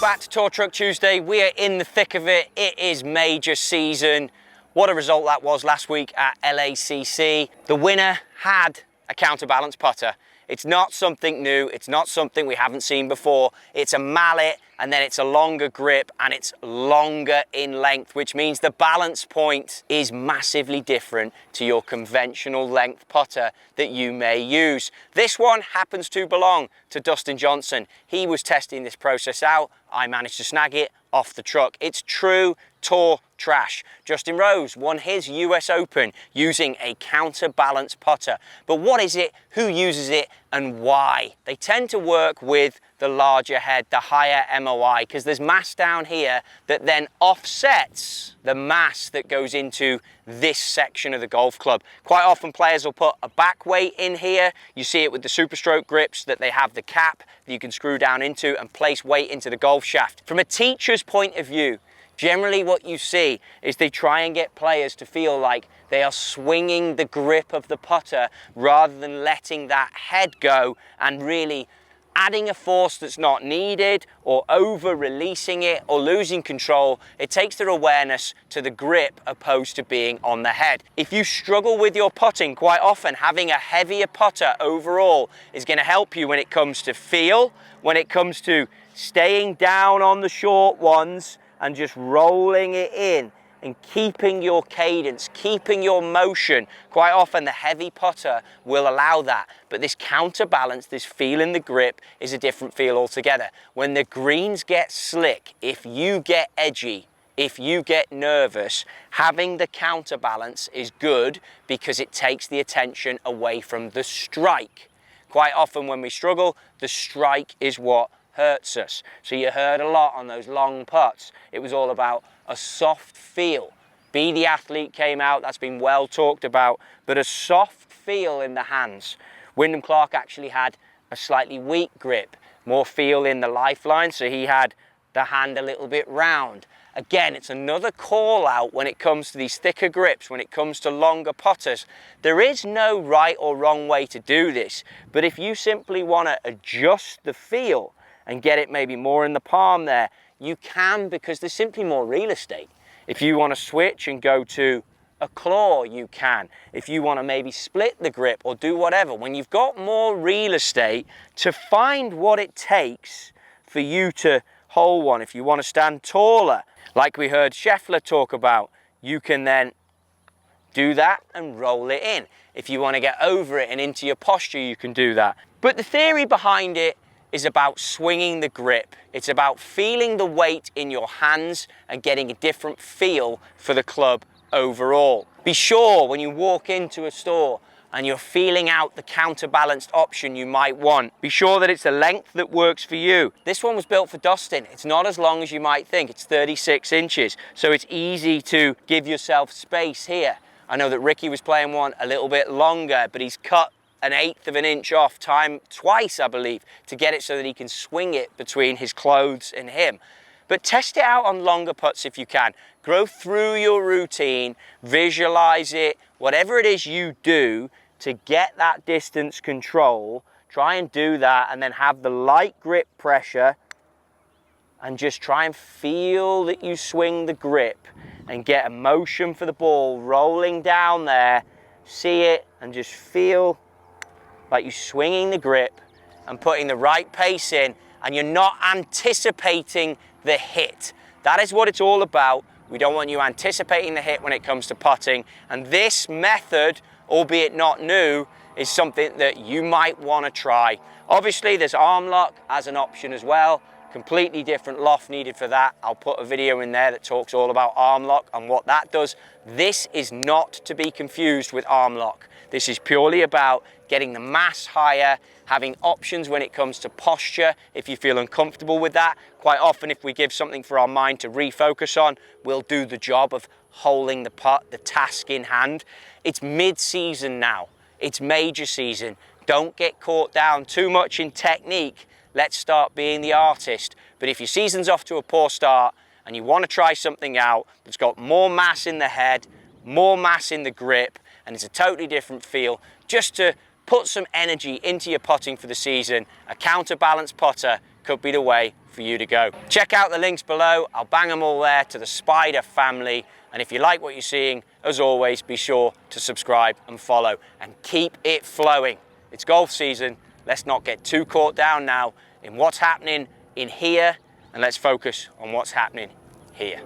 back to Tour Truck Tuesday. We are in the thick of it. It is major season. What a result that was last week at LACC. The winner had a counterbalance putter. It's not something new. It's not something we haven't seen before. It's a mallet, and then it's a longer grip, and it's longer in length, which means the balance point is massively different to your conventional length putter that you may use. This one happens to belong to Dustin Johnson. He was testing this process out. I managed to snag it off the truck. It's true tour trash. Justin Rose won his US Open using a counterbalance putter. But what is it, who uses it, and why? They tend to work with the larger head, the higher MOI, because there's mass down here that then offsets the mass that goes into this section of the golf club. Quite often players will put a back weight in here. You see it with the Superstroke grips, that they have the cap that you can screw down into and place weight into the golf shaft. From a teacher's point of view, generally what you see is they try and get players to feel like they are swinging the grip of the putter rather than letting that head go and really adding a force that's not needed, or over releasing it, or losing control. It takes their awareness to the grip opposed to being on the head. If you struggle with your putting, quite often having a heavier putter overall is going to help you when it comes to feel, when it comes to staying down on the short ones and just rolling it in and keeping your cadence, keeping your motion. Quite often the heavy putter will allow that, but this counterbalance, this feel in the grip, is a different feel altogether. When the greens get slick, if you get edgy, if you get nervous, having the counterbalance is good because it takes the attention away from the strike. Quite often when we struggle, the strike is what hurts us. So you heard a lot on those long putts. It was all about a soft feel. Be the Athlete came out, that's been well talked about, but a soft feel in the hands. Wyndham Clark actually had a slightly weak grip, more feel in the lifeline, so he had the hand a little bit round. Again, it's another call out when it comes to these thicker grips, when it comes to longer putters. There is no right or wrong way to do this, but if you simply want to adjust the feel and get it maybe more in the palm there, you can, because there's simply more real estate. If you want to switch and go to a claw, you can. If you want to maybe split the grip or do whatever, when you've got more real estate to find what it takes for you to hold one. If you want to stand taller, like we heard Scheffler talk about, you can then do that and roll it in. If you want to get over it and into your posture, you can do that. But the theory behind it is about swinging the grip. It's about feeling the weight in your hands and getting a different feel for the club overall. Be sure when you walk into a store and you're feeling out the counterbalanced option you might want, be sure that it's a length that works for you. This one was built for Dustin. It's not as long as you might think. It's 36 inches, so it's easy to give yourself space here. I know that Rickie was playing one a little bit longer, but he's cut 1/8 of an inch off time twice, I believe, to get it so that he can swing it between his clothes and him. But test it out on longer putts if you can. Go through your routine, visualize it, whatever it is you do to get that distance control, try and do that, and then have the light grip pressure and just try and feel that you swing the grip and get a motion for the ball rolling down there. See it and just feel like you're swinging the grip and putting the right pace in, and you're not anticipating the hit. That is what it's all about. We don't want you anticipating the hit when it comes to putting, and this method, albeit not new, is something that you might want to try. Obviously there's arm lock as an option as well. Completely different loft needed for that. I'll put a video in there that talks all about arm lock and what that does. This is not to be confused with arm lock. This is purely about getting the mass higher, having options when it comes to posture if you feel uncomfortable with that. Quite often if we give something for our mind to refocus on, we'll do the job of holding the putt, the task in hand. It's mid-season now. It's major season. Don't get caught down too much in technique. Let's start being the artist. But if your season's off to a poor start and you want to try something out that's got more mass in the head, more mass in the grip, and it's a totally different feel, just to put some energy into your putting for the season, a counterbalance putter could be the way for you to go. Check out the links below. I'll bang them all there to the Spider family. And if you like what you're seeing, as always, be sure to subscribe and follow and keep it flowing. It's golf season. Let's not get too caught down now in what's happening in here, and let's focus on what's happening here.